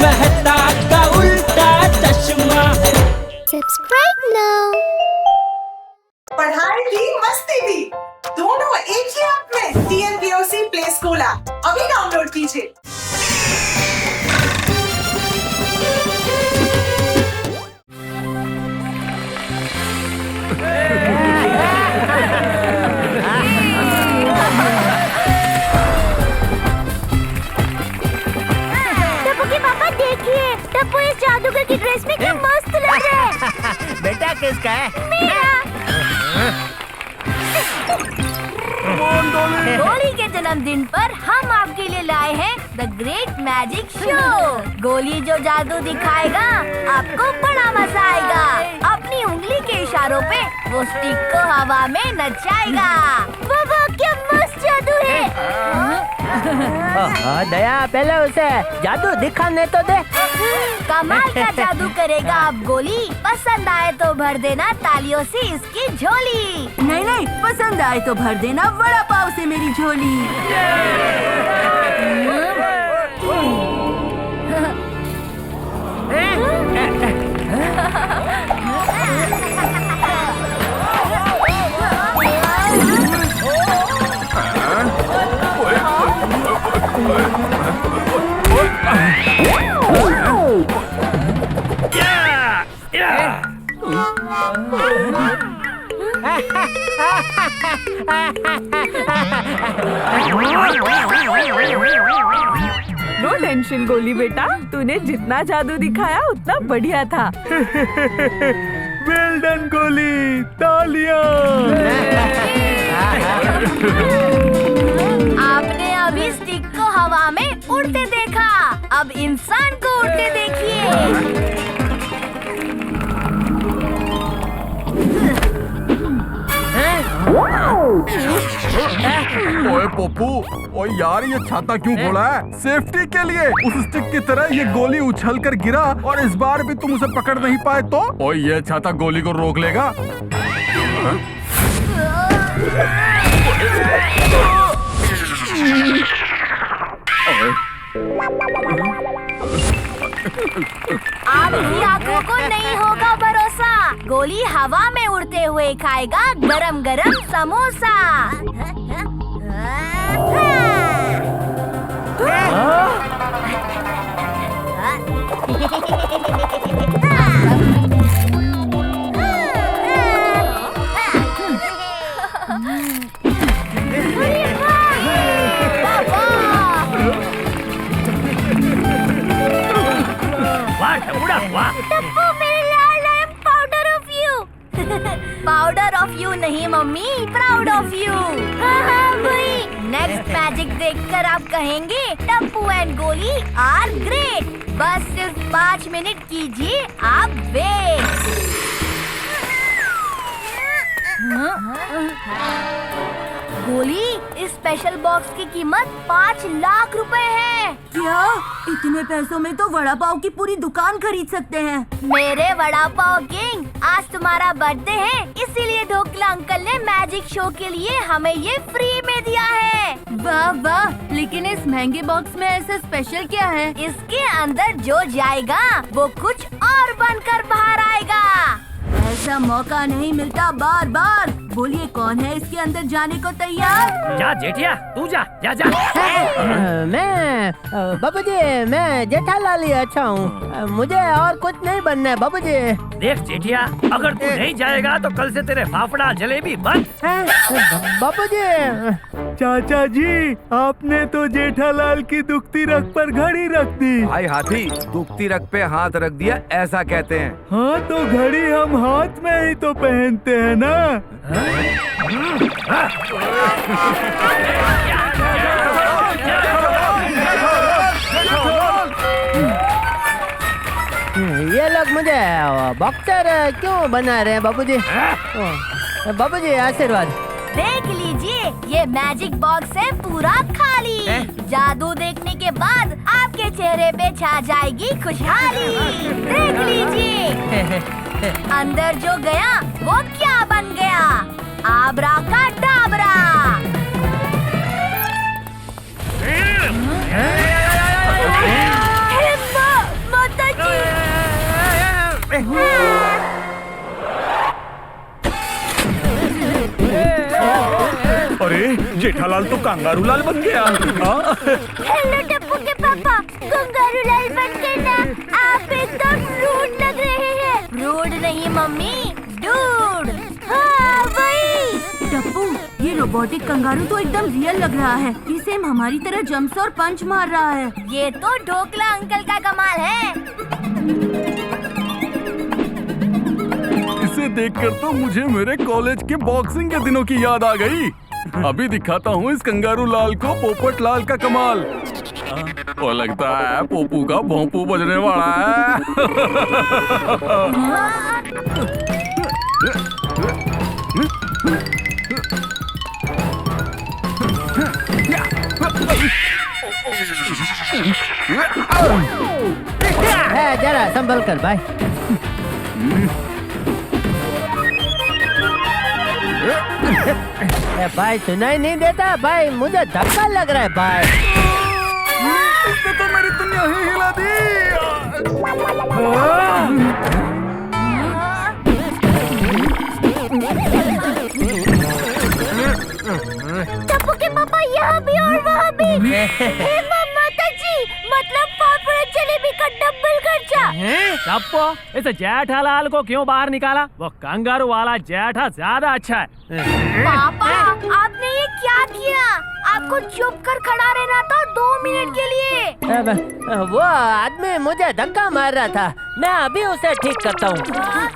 मेहता का उल्टा चश्मा। Subscribe now. पढ़ाई भी मस्ती भी दोनों एक ही ऐप में। TNPOC प्ले स्कूल ऐप अभी डाउनलोड कीजिए। टप्पू के पापा देखिए, टप्पू इस जादूगर की ड्रेस में क्या मस्त लग रहा है। बेटा किसका है? मेरा। गोली के जन्मदिन पर हम आपके लिए लाए हैं द ग्रेट मैजिक शो। गोली जो जादू दिखाएगा आपको बड़ा मजा आएगा। अपनी उंगली के इशारों पे वो स्टिक को हवा में नचाएगा। वाह क्या मस्त जादू है। दया पहले उसे जादू दिखाने तो दे। कमाल का जादू करेगा आप गोली। पसंद आए तो भर देना तालियों से इसकी झोली। नहीं नहीं, पसंद आए तो भर देना वड़ा पाव से मेरी झोली। नो टेंशन गोली बेटा, तूने जितना जादू दिखाया उतना बढ़िया था। वेल डन गोली, तालियां। आपने अभी स्टिक को हवा में उड़ते देखा, अब इंसान को उड़ते देखिए। ओए पप्पू, ओए यार ये छाता क्यों फोड़ा है? सेफ्टी के लिए। उस स्टिक की तरह ये गोली उछल कर गिरा और इस बार भी तुम उसे पकड़ नहीं पाए तो? ओए ये छाता गोली को रोक लेगा? आपकी आंखों को नहीं होगा भरोसा। गोली हवा में उड़ते हुए खाएगा गरम गरम समोसा। टप्पू मेरे लाल I am powder of you. Powder of you नहीं मम्मी, प्राउड ऑफ यू। हाँ वही। नेक्स्ट मैजिक देखकर आप कहेंगे Tappu and Goli are great. बस सिर्फ 5 मिनट कीजिए आप वेट। गोली, इस स्पेशल बॉक्स की कीमत 5 लाख रुपए है। क्या इतने पैसों में तो वड़ा पाव की पूरी दुकान खरीद सकते हैं। मेरे वड़ा पाव किंग, आज तुम्हारा बर्थडे है, इसीलिए ढोकला अंकल ने मैजिक शो के लिए हमें ये फ्री में दिया है। वाह वाह, लेकिन इस महंगे बॉक्स में ऐसा स्पेशल क्या है? इसके अंदर जो जाएगा वो कुछ और बनकर बाहर आएगा। ऐसा मौका नहीं मिलता बार बार। बोलिए कौन है इसके अंदर जाने को तैयार? जा जेठिया, तू जा जा जा। मैं बाबूजी, मैं जेठालाल ही अच्छा हूँ। मुझे और कुछ नहीं बनना है बाबूजी। देख जेठिया, अगर तू नहीं जाएगा तो कल से तेरे फाफड़ा जलेबी बंद। बाबूजी। चाचा जी, आपने तो जेठालाल की दुखती रग पर घड़ी रख दी। भाई हाथी, दुखती रग पे हाथ रख दिया ऐसा कहते हैं। हाँ तो घड़ी हम हाथ में ही तो पहनते हैं ना। ये लोग मुझे बॉक्सर क्यों बना रहे हैं बाबूजी? बाबूजी आशीर्वाद। देख लीजिए, ये मैजिक बॉक्स है पूरा खाली। जादू देखने के बाद आपके चेहरे पे छा जाएगी खुशहाली। देख लीजिए, अंदर जो गया वो क्या बन गया, आबरा का डाबरा। अरे जेठालाल तो कंगारू लाल बन गया। हेलो टप्पू के पापा, कंगारू लाल बन के ना आप एकदम रूड लग रहे हैं। रूड नहीं मम्मी, डूड। हाँ वही। टप्पू, ये रोबोटिक कंगारू तो एकदम रियल लग रहा है। ये सेम हमारी तरह जंप्स और पंच मार रहा है। ये तो ढोकला अंकल का कमाल है। इसे देखकर तो मुझे मेरे कॉलेज के बॉक्सिंग के दिनों की याद आ गई। अभी दिखाता हूँ इस कंगारू लाल को पोपट लाल का कमाल। वो लगता है पोपू का भोंपू बजने वाला है। जरा संभल कर भाई। भाई सुनाई नहीं देता भाई, मुझे धक्का लग रहा है भाई। इसने तो मेरी दुनिया ही हिला दी। टप्पू के पापा यहाँ भी और वहाँ भी। हे माता जी, मतलब फाफड़ा जलेबी का डबल खर्चा। टप्पू, इस जेठालाल को क्यों बाहर निकाला? वो कंगारू वाला जेठा ज्यादा अच्छा है। पापा, आपने ये क्या किया? आपको चुप कर खड़ा रहना था 2 मिनट के लिए। वो आदमी मुझे धक्का मार रहा था, मैं अभी उसे ठीक करता हूँ।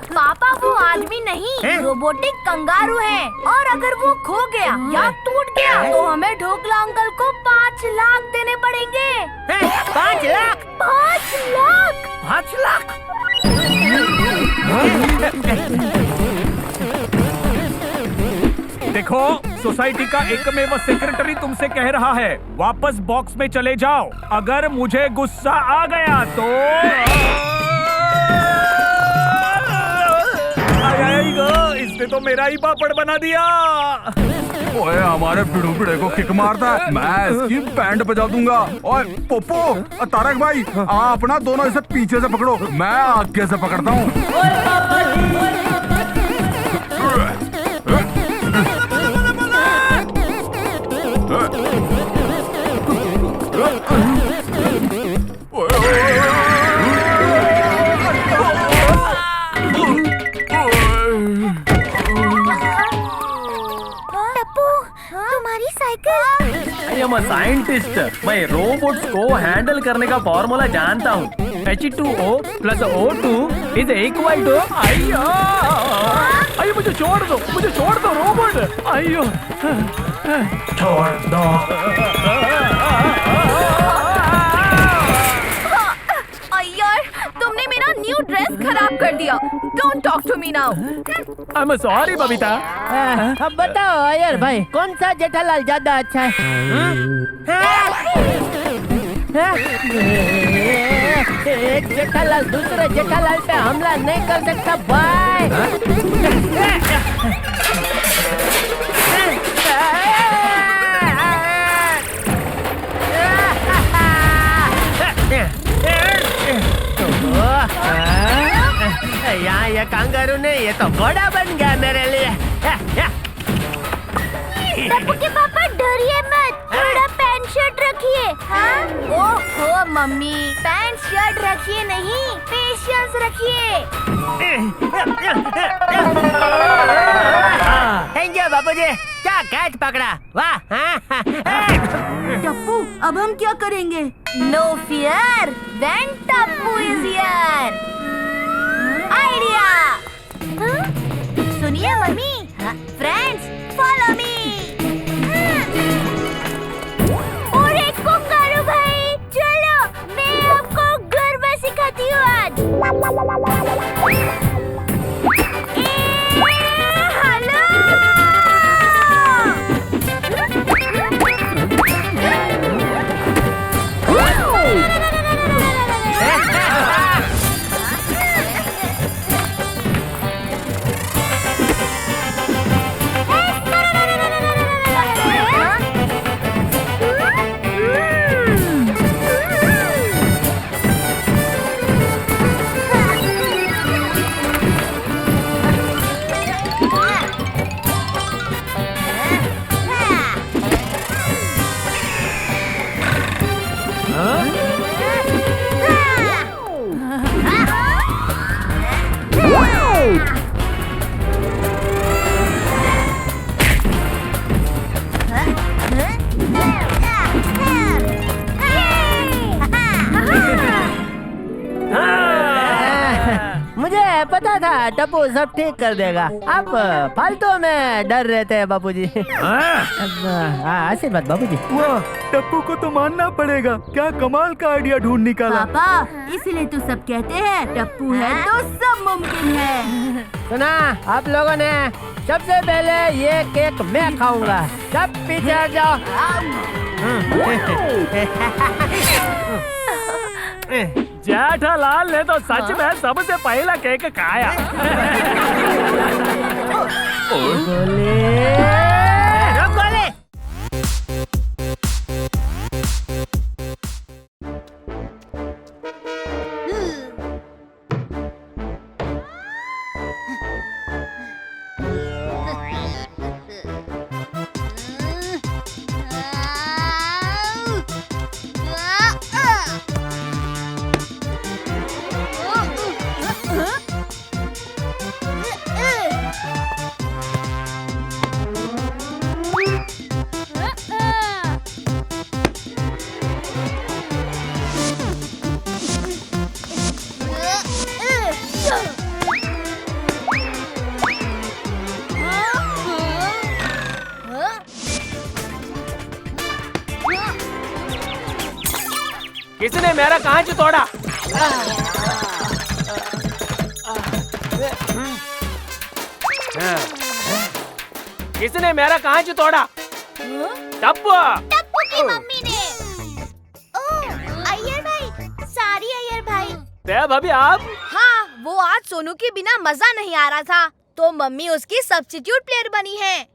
पापा, वो आदमी नहीं, रोबोटिक कंगारू है। और अगर वो खो गया या टूट गया तो हमें ढोकला अंकल को 5 लाख देने पड़ेंगे। 5 लाख? 5 लाख? 5 लाख? देखो, सोसाइटी का एकमेव सेक्रेटरी तुमसे कह रहा है, वापस बॉक्स में चले जाओ। अगर मुझे गुस्सा आ गया तो इसने तो मेरा ही पापड़ बना दिया। ओए, हमारे पिड़ू पिड़े को किक मारता है, मैं इसकी बैंड बजा दूंगा। ओए पोपो, तारक भाई, आप ना दोनों इसे पीछे से पकड़ो, मैं आगे से पकड़ता हूँ। तुम्हारी cycle. I am a scientist. मैं रोबोट्स को हैंडल करने का फॉर्मूला जानता हूँ। H2O + O2 is equal to अयो। अयो, मुझे छोड़ दो रोबोट। अयो, छोड़ दो। यार, तुमने मेरा न्यू ड्रेस खराब कर दिया। Don't talk to me now. I am sorry Babita. अब बताओ अय्यर भाई, कौन सा जेठालाल ज्यादा अच्छा है? एक जेठालाल दूसरे जेठालाल पे हमला नहीं कर सकता भाई। यहाँ ये कंगारू नहीं, ये तो घोड़ा बन गया मेरे लिए। टप्पू के पापा, डरिए मत, थोड़ा पैंट शर्ट रखिए। हाँ? ओहो मम्मी, पैंट शर्ट रखिए नहीं, पेशेंस रखिए। थैंक यू बाबूजी, क्या कैच पकड़ा, वाह। टप्पू, अब हम क्या करेंगे? No fear, when Tappu is here. Idea. सुनिए मम्मी, फ्रेंड्स फॉलो मी। और एक कंगारू भाई, चलो मैं आपको गरबा सिखाती हूँ आज। हेलो। पता था टप्पू सब ठीक कर देगा। आप फालतू में डर रहे थे बापूजी। आशीर्वाद बापूजी। वाह, टप्पू को तो मानना पड़ेगा, क्या कमाल का आइडिया ढूंढ निकाला। पापा इसीलिए तो सब कहते हैं टप्पू है तो सब मुमकिन है। सुना आप लोगों ने, सबसे पहले ये केक मैं खाऊंगा। सब पीछे हट जाओ। जेठालाल ने तो सच में सबसे पहला केक खाया। गोले। किसने मेरा कांच तोड़ा? किसने मेरा कांच तोड़ा? टप्पू। टप्पू की मम्मी ने। ओह, अय्यर भाई, सॉरी अय्यर भाई। भाभी आप? हाँ, वो आज सोनू के बिना मजा नहीं आ रहा था, तो मम्मी उसकी सब्स्टिट्यूट प्लेयर बनी है।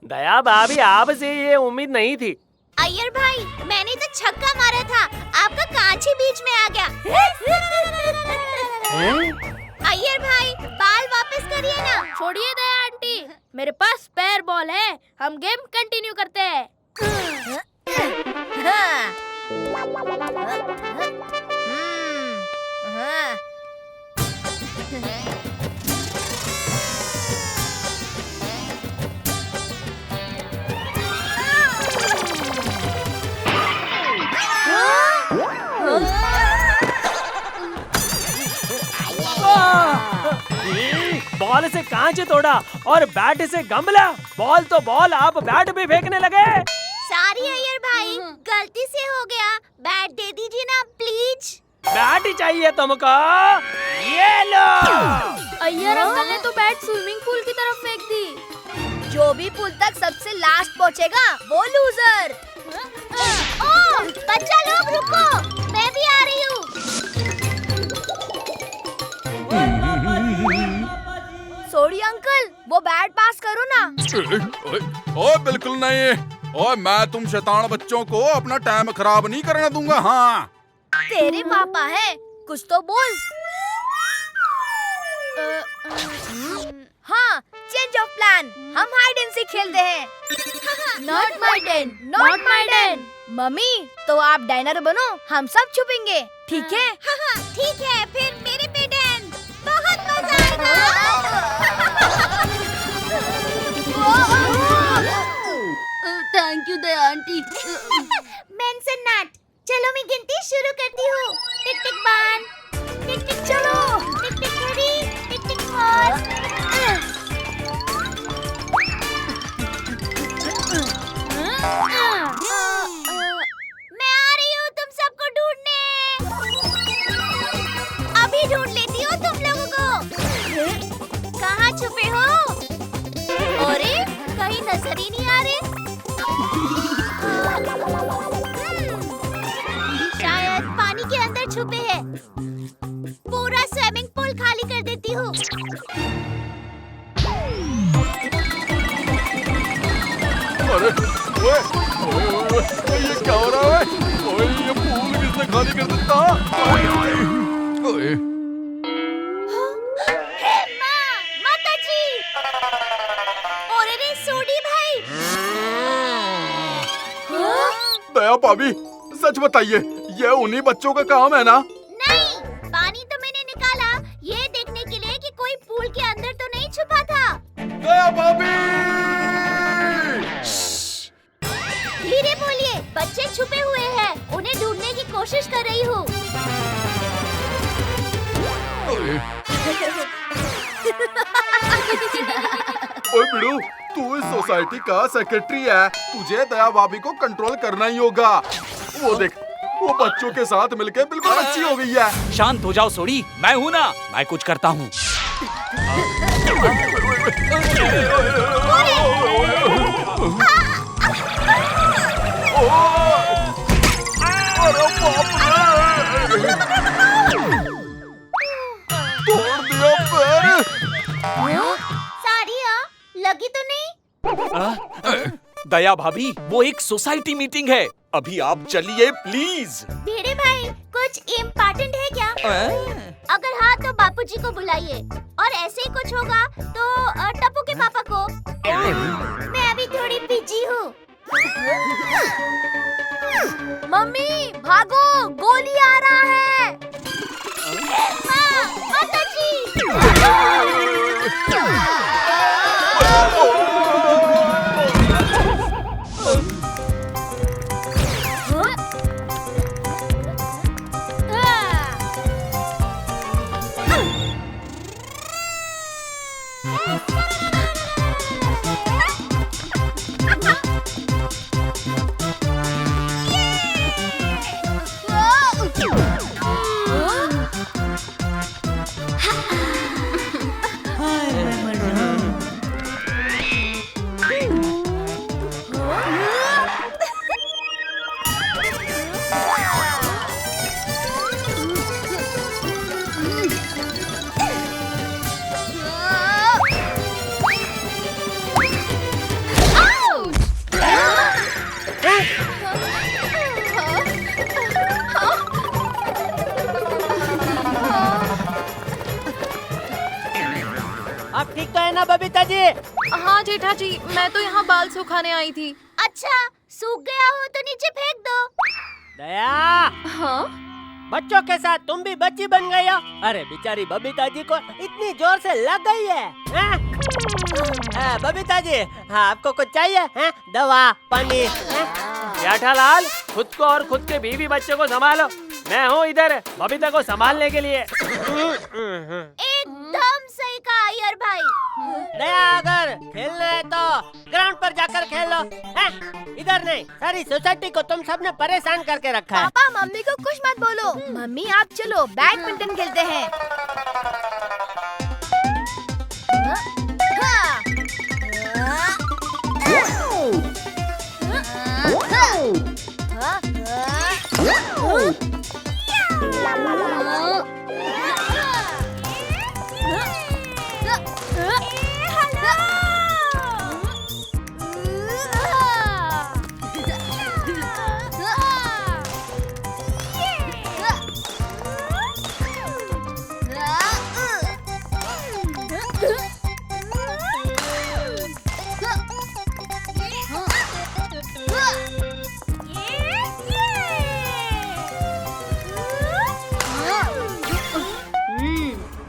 दया भाभी, आपसे ये उम्मीद नहीं थी। अय्यर भाई, मैंने तो छक्का मारा था, आपका कांच ही बीच में आ गया। अय्यर भाई, बाल वापस करिए ना। छोड़िए दया आंटी, मेरे पास स्पेयर बॉल है, हम गेम कंटिन्यू करते हैं। बॉल से कांच तोड़ा और बैट से गमला। बॉल तो बॉल, आप बैट भी फेंकने लगे। सॉरी अय्यर भाई, गलती से हो गया। बैट दे दीजिए ना प्लीज। बैट ही चाहिए तुमको? ये लो। अय्यर अंकल ने तो बैट स्विमिंग पूल की तरफ फेंक दी। जो भी पूल तक सबसे लास्ट पहुंचेगा वो लूजर। ओह, बच्चा लोग रुको, मैं भी आ रही हूँ। सॉरी अंकल, वो बैट पास करो ना। ओए बिल्कुल नहीं। ओए मैं तुम शैतान बच्चों को अपना टाइम खराब नहीं करने दूंगा। हाँ, तेरे पापा है, कुछ तो बोल। हाँ, चेंज ऑफ प्लान, हम हाइड एंड सीक खेलते हैं। Not my turn, not my turn. Mummy, तो आप डाइनर बनो, हम सब छुपेंगे, ठीक है? ठीक है, फिर मेरे पे डैन, बहुत मजा आएगा। Thank you Daya aunty. Mention not. चलो मैं गिनती शुरू करती हूँ। टिक टिक 1, टिक टिक चलो, टिक टिक 3, टिक टिक 4। मैं आ रही हूँ तुम सबको ढूंढने। अभी ढूंढ लेती हूँ तुम लोगों को। कहाँ छुपे हो? अरे कहीं नजर ही नहीं आ रहे। शायद पानी के अंदर छुपे हैं। पूरा स्विमिंग पूल खाली कर देती हूँ। अरे ओए, ओए, ये क्या हो रहा है? ओए, ये पूल किसने खाली कर देता? ओए, हे माँ, माताजी! और अरे सोडी भाई! दया भाभी, सच बताइए, ये उन्हीं बच्चों का काम है ना? नहीं, पानी तो मैंने निकाला ये देखने के लिए कि कोई पूल के अंदर तो नहीं छुपा था। दया भाभी! धीरे बोलिए, बच्चे छुपे हुए हैं, उन्हें ढूंढने की कोशिश कर रही हूँ। ओए बिड़ू, तू इस सोसाइटी का सेक्रेटरी है, तुझे दया भाभी को कंट्रोल करना ही होगा। वो देख, वो बच्चों के साथ मिलके बिल्कुल अच्छी हो गई है। शांत हो जाओ सोडी, मैं हूँ ना, मैं कुछ करता हूँ। तोड़ दिया पैर। सारी लगी तो नहीं? दया भाभी, वो एक सोसाइटी मीटिंग है, अभी आप चलिए प्लीज। भिड़े भाई, कुछ इम्पोर्टेंट है क्या? अगर हाँ तो बापूजी को बुलाइए, और ऐसे ही कुछ होगा तो टप्पू के पापा को। मैं अभी थोड़ी बिजी हूँ। मम्मी भागो, गोली आ रहा है। माताजी! आप ठीक तो है ना बबीता जी? हाँ जेठा जी, मैं तो यहाँ बाल सुखाने आई थी। अच्छा, सूख गया हो तो नीचे फेंक दो। दया, हाँ? बच्चों के साथ तुम भी बच्ची बन गई हो? अरे बेचारी बबीता जी को इतनी जोर से लग गई है। बबीता जी, हाँ आपको कुछ चाहिए? हैं? दवा, पानी? जेठालाल, खुद को और खुद के बीवी बच्चों को संभालो, मैं हूँ इधर बबीता को संभालने के लिए। एकदम सही कहा अय्यर भाई। दया, अगर खेलना है तो ग्राउंड पर जाकर खेल लो, हैं? इधर नहीं। सारी सोसाइटी को तुम सबने परेशान करके रखा है। पापा मम्मी को कुछ मत बोलो। मम्मी आप चलो बैडमिंटन खेलते हैं।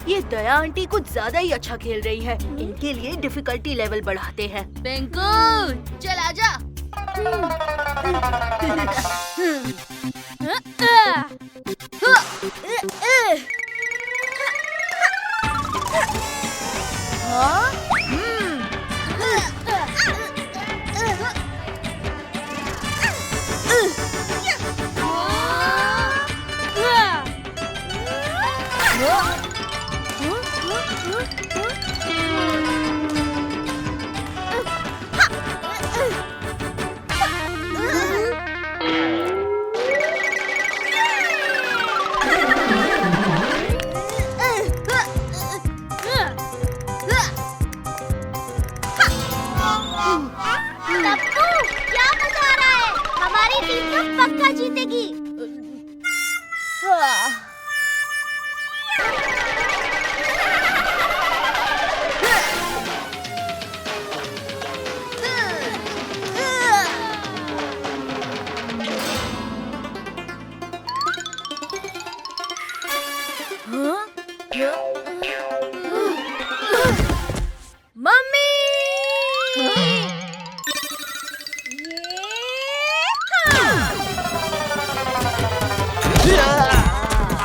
ये दया आंटी कुछ ज्यादा ही अच्छा खेल रही है। इनके लिए डिफिकल्टी लेवल बढ़ाते हैं। पिंकू चल आजा। पक्का जीतेगी। मम्मी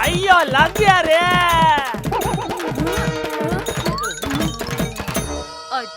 अय्यो लग गया रे।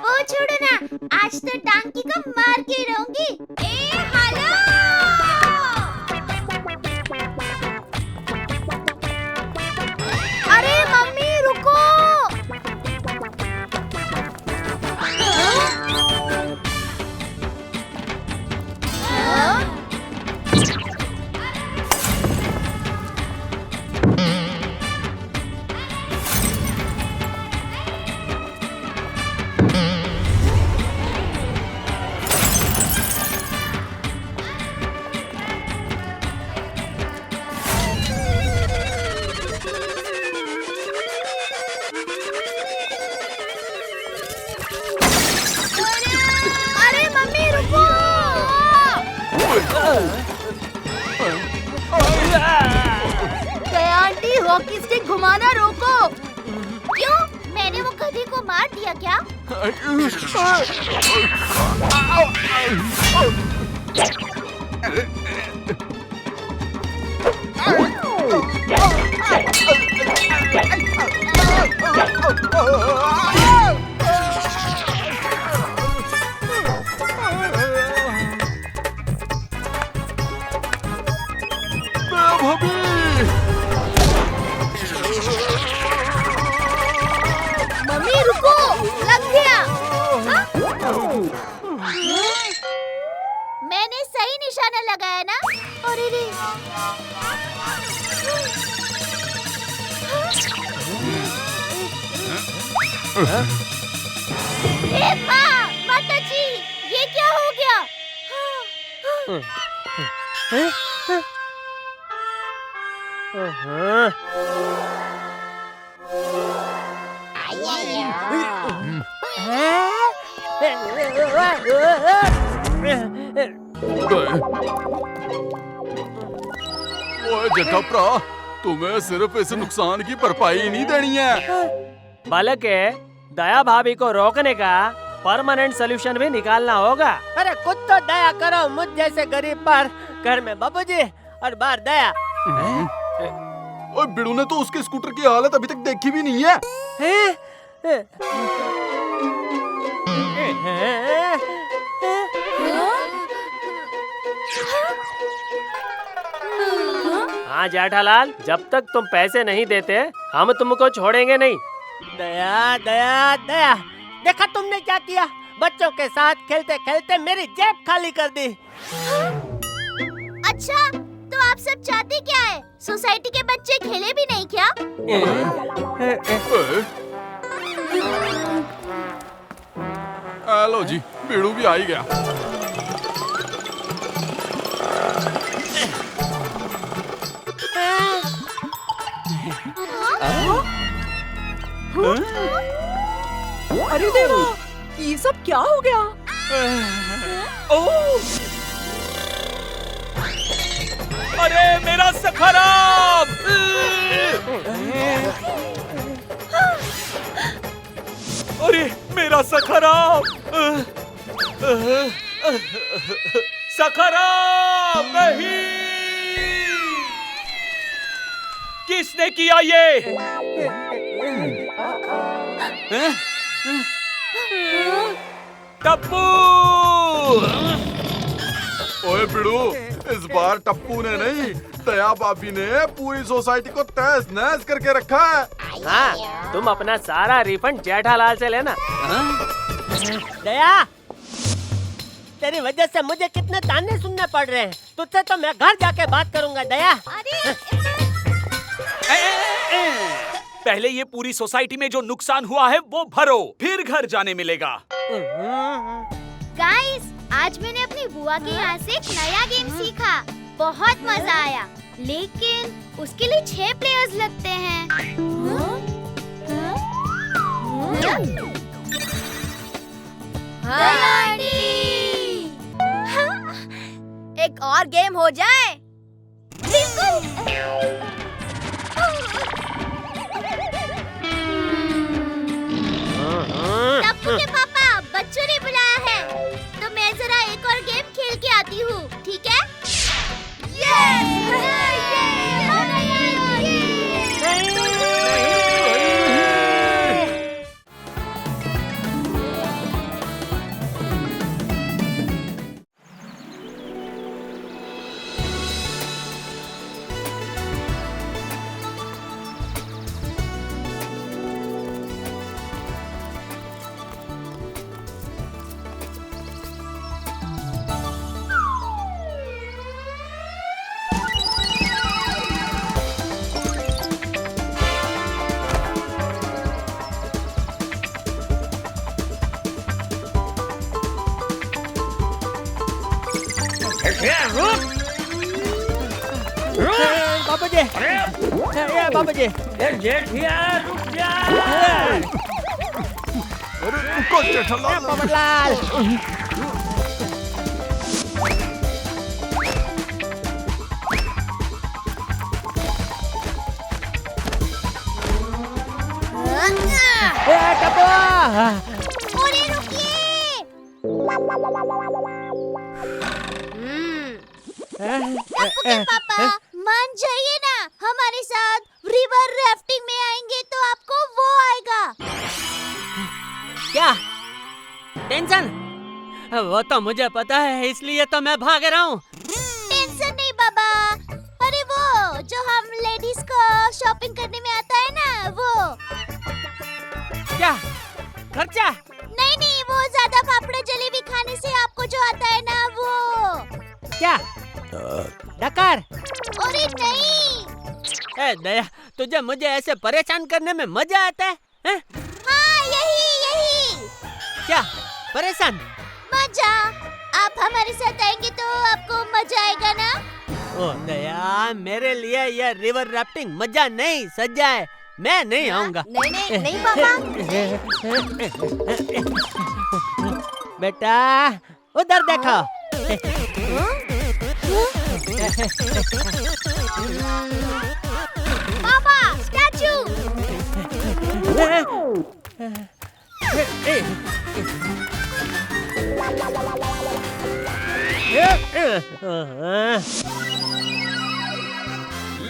वो छोड़ो ना, आज तो टांकी को मार के रहूंगी। ए हेलो! अरे मम्मी रुको! अरे मम्मी रुको! दया आंटी हॉकी स्टिक घुमाना रोको। क्यों? मैंने वो गधे को मार दिया क्या? मम्मी रुको, लग गया। मैंने सही निशाना लगाया ना? अरे रे! हे माँ, माता जी, ये क्या हो गया? ओए जटप्रा, तुम्हें सिर्फ इस नुकसान की भरपाई ही नहीं देनी है, बल्कि दया भाभी को रोकने का परमानेंट सोल्यूशन भी निकालना होगा। अरे कुछ तो दया करो मुझ जैसे गरीब पर। घर में बाबूजी और बाहर दया। ओए बिड़ू ने तो उसके स्कूटर की हालत अभी तक देखी भी नहीं है। हाँ जेठालाल, जब तक तुम पैसे नहीं देते हम तुमको छोड़ेंगे नहीं। दया दया दया, देखा तुमने क्या किया? बच्चों के साथ खेलते खेलते मेरी जेब खाली कर दी। अच्छा, तो आप सब चाहते क्या है? सोसाइटी के बच्चे खेले भी नहीं क्या? हेलो जी, बिड़ू भी आ ही गया। अरे देवा, ये सब क्या हो गया? अरे मेरा सखराम! अरे मेरा सखराम! सखराम नहीं! किसने किया ये? टप्पू! ओए बिड़ू, इस बार टप्पू ने नहीं, दया भाभी ने पूरी सोसाइटी को तहस नहस करके रखा है। हाँ, तुम अपना सारा रिफंड जेठालाल से लेना। दया, तेरी वजह से मुझे कितने ताने सुनने पड़ रहे हैं। तुझसे तो मैं घर जाके बात करूंगा। दया, पहले ये पूरी सोसाइटी में जो नुकसान हुआ है वो भरो, फिर घर जाने मिलेगा। गाइस, आज मैंने अपनी बुआ के यहाँ से एक नया गेम सीखा। बहुत मजा आया, लेकिन उसके लिए 6 प्लेयर्स लगते हैं। एक और गेम हो जाए। टप्पू के पापा, बच्चों ने बुलाया है, तो मैं जरा एक और गेम खेल के आती हूँ, ठीक है? बाबू जी, ये बाबू जी। जेठिया रुक जा। अरे रुको जेठालाल। पोपटलाल। टप्पू। अरे रुकिए। टप्पू के पापा मान जाइए ना, हमारे साथ रिवर राफ्टिंग में आएंगे तो आपको वो आएगा। क्या टेंशन? वो तो मुझे पता है, इसलिए तो मैं भाग रहा हूँ। टेंशन नहीं बाबा, अरे वो जो हम लेडीज को शॉपिंग करने में आता है ना, वो। क्या खर्चा? नहीं नहीं, वो ज्यादा फाफड़े जलेबी खाने से आपको जो आता है ना, वो। क्या डकार? अरे नहीं। ए दया, तुझे मुझे ऐसे परेशान करने में मजा आता है? हाँ यही। क्या परेशान? मजा। आप हमारे साथ आएंगे तो आपको मजा आएगा ना। ओ दया, मेरे लिए यह रिवर राफ्टिंग मजा नहीं, सजा है। मैं नहीं आऊंगा। नहीं पापा। बेटा उधर देखो। पापा स्टैचू।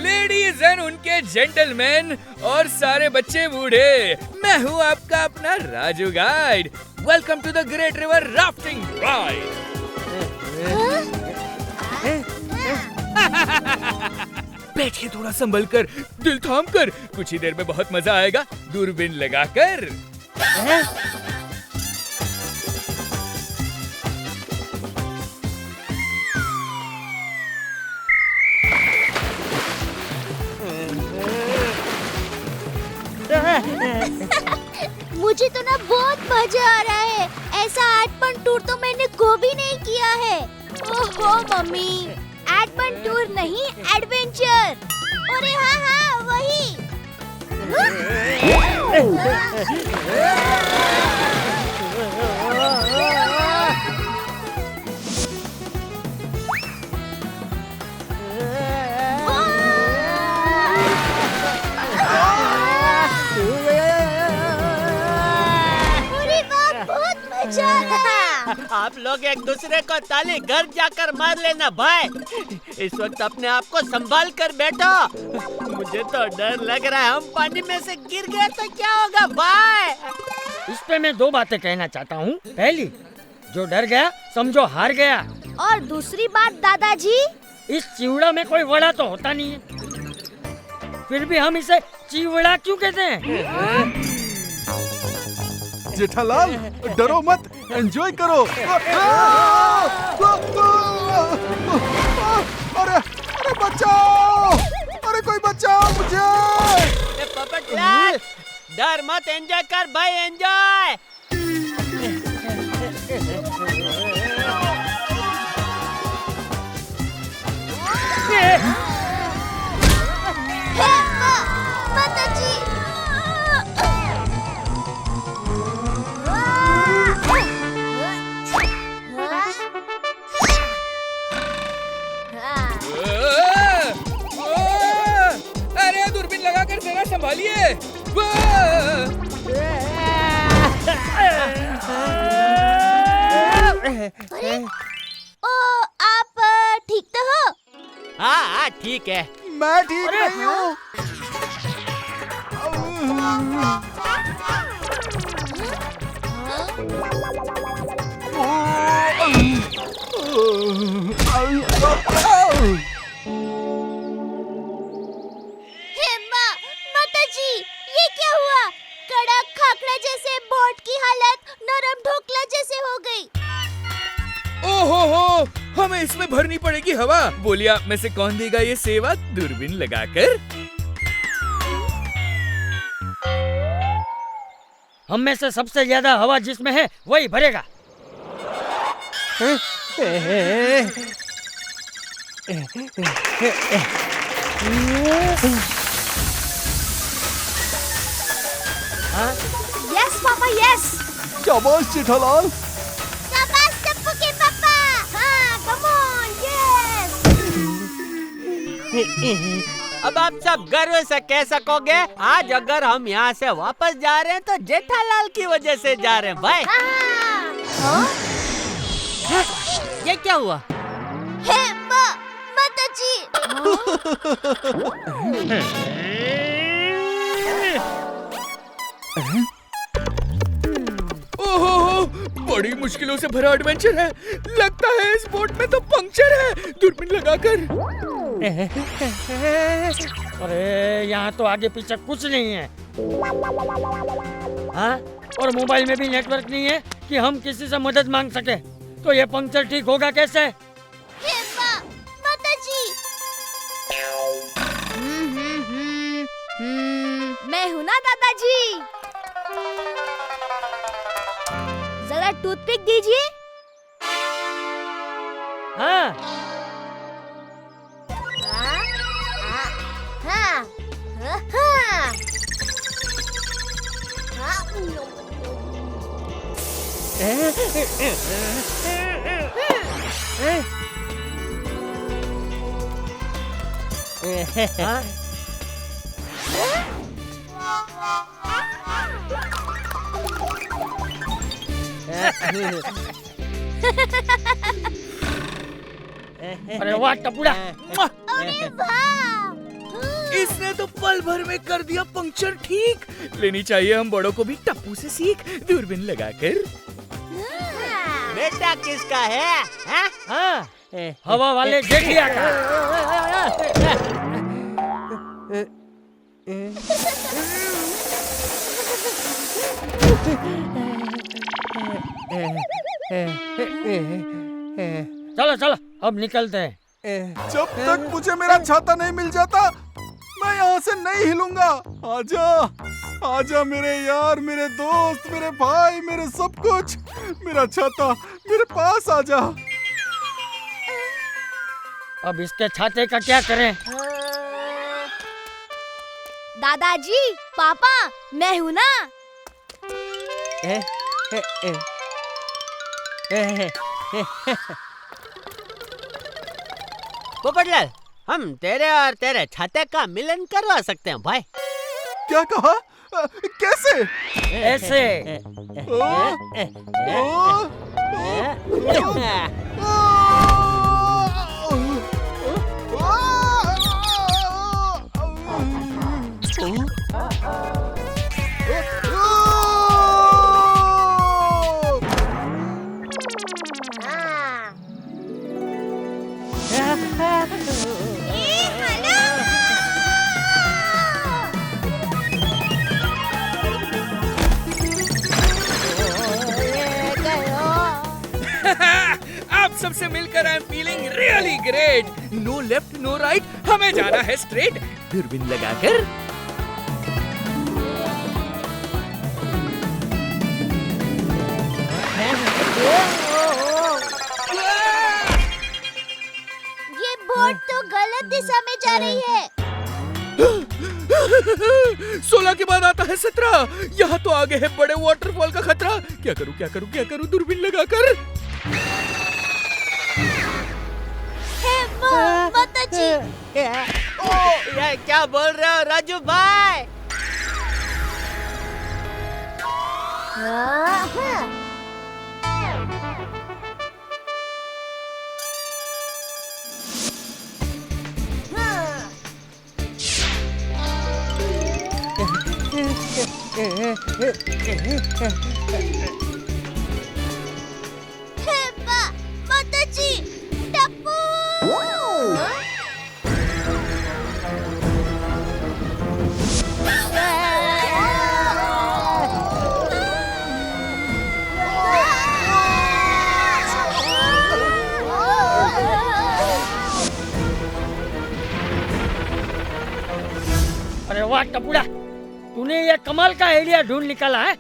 लेडीज एंड उनके जेंटलमैन और सारे बच्चे बूढ़े, मैं हूँ आपका अपना Raju guide. Welcome to the great river rafting ride. बैठिए थोड़ा संभल कर, दिल थाम कर, कुछ ही देर में बहुत मजा आएगा। दूरबीन लगाकर। मुझे तो ना बहुत मजा आ रहा है। ऐसा 8 टूर तो मैंने कभी नहीं किया है। ओहो मम्मी, 8 टूर नहीं, एडवेंचर। अरे हाँ वही। आप लोग एक दूसरे को ताली घर जाकर मार लेना भाई। इस वक्त अपने आप को संभाल कर बैठो। मुझे तो डर लग रहा है, हम पानी में से गिर गए तो क्या होगा भाई? इस पे मैं 2 बातें कहना चाहता हूँ। पहली, जो डर गया समझो हार गया। और दूसरी बात दादाजी, इस चिवड़ा में कोई वड़ा तो होता नहीं है, फिर भी हम इसे चिवड़ा क्यों कहते हैं? जेठालाल डरो मत, एंजॉय करो। अरे बचाओ, अरे कोई बचाओ मुझे। पोपटलाल डर मत, एंजॉय कर भाई, एंजॉय। माताजी। अरे दूरबीन लगाकर जरा संभालिए। आप ठीक तो हो? हाँ ठीक है। मैं ठीक नहीं हूँ। माताजी, ये क्या हुआ? कड़क खाकड़ा जैसे बोट की हालत नरम ढोकला जैसे हो गई। ओहो, हमें इसमें भरनी पड़ेगी हवा। बोलिए आप में से कौन देगा ये सेवा दूरबीन लगाकर? हम में से सबसे ज्यादा हवा जिसमें है वही भरेगा। Yes papa yes. शाबाश जेठालाल। शाबाश टप्पू के पापा। हाँ कम ऑन यस। अब आप सब गर्व से कह सकोगे आज अगर हम यहाँ से वापस जा रहे हैं तो जेठालाल की वजह से जा रहे हैं भाई। ये क्या हुआ? माताजी। ओहो, बड़ी मुश्किलों से भरा एडवेंचर है। लगता है इस बोट में तो पंक्चर है। दूरबीन लगाकर। अरे यहाँ तो आगे पीछे कुछ नहीं है। हाँ? और मोबाइल में भी नेटवर्क नहीं है कि हम किसी से मदद मांग सके। तो ये पंक्चर ठीक होगा कैसे? मैं हूँ ना दादाजी। जरा टूथपिक दीजिए। हाँ। हाँ। हाँ? अरे वाह टपुड़ा। इसने तो पल भर में कर दिया पंक्चर ठीक। लेनी चाहिए हम बड़ों को भी टप्पू से सीख। दूरबीन लगाकर। बेटा किसका है? हाँ? हवा वाले जेठिया का। चलो चलो अब निकलते हैं। जब तक मुझे मेरा छाता नहीं मिल जाता मैं यहाँ से नहीं हिलूंगा। आजा आजा मेरे यार, मेरे दोस्त, मेरे भाई, मेरे सब कुछ। मेरा छाता मेरे पास आजा। अब इसके छाते का क्या करें? दादाजी पापा मैं हूँ ना। पोपटलाल हम तेरे और तेरे छाते का मिलन करवा सकते हैं भाई। क्या कहा? कैसे? ऐसे। आप सबसे मिलकर I am feeling really great. No left no right, हमें जाना है स्ट्रेट। दूरबीन लगाकर। ये बोट तो गलत दिशा में जा रही है। 16 के बाद आता है 17। यहाँ तो आगे है बड़े वाटरफॉल का खतरा। क्या करूँ क्या करूँ क्या करूँ? दूरबीन लगाकर। माताजी। ये क्या बोल रहे हो राजू भाई? माताजी टप्पू। अरे वाह टपुड़ा, तूने ये कमाल का आइडिया ढूंढ निकाला है।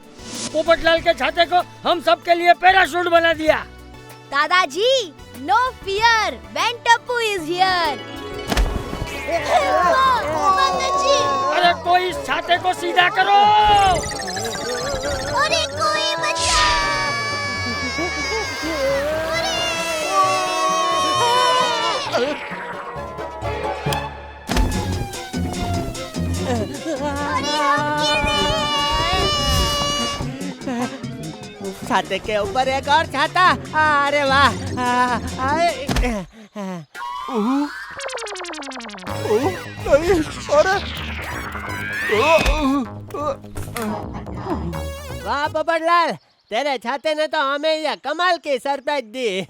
पोपटलाल के छाते को हम सब के लिए पैराशूट बना दिया। दादाजी no fear when Tappu is here. माताजी। अरे कोई इस छाते को सीधा करो। अरे कोई बचाओ। छाते के ऊपर एक और छाता। अरे वाह। वाह पोपटलाल, तेरे छाते ने तो हमें यह कमाल की सरप्राइज दी।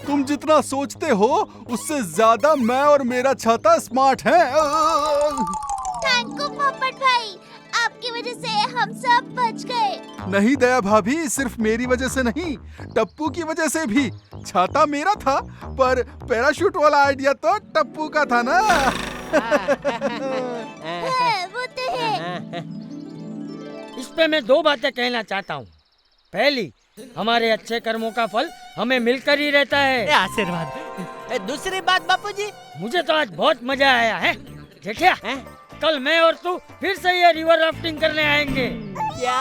तुम जितना सोचते हो उससे ज्यादा मैं और मेरा छाता स्मार्ट है। थैंक यू पोपट भाई, आपकी वजह से हम सब बच गए। नहीं दया भाभी, सिर्फ मेरी वजह से नहीं, टप्पू की वजह से भी। छाता मेरा था पर पैराशूट वाला आइडिया तो टप्पू का था ना। वो तो है। इस पे मैं दो बातें कहना चाहता हूँ। पहली, हमारे अच्छे कर्मों का फल हमें मिलकर ही रहता है। आशीर्वाद। दूसरी बात बापूजी, मुझे तो आज बहुत मजा आया है। जेठिया, कल मैं और तू फिर से ये रिवर राफ्टिंग करने आएंगे। क्या?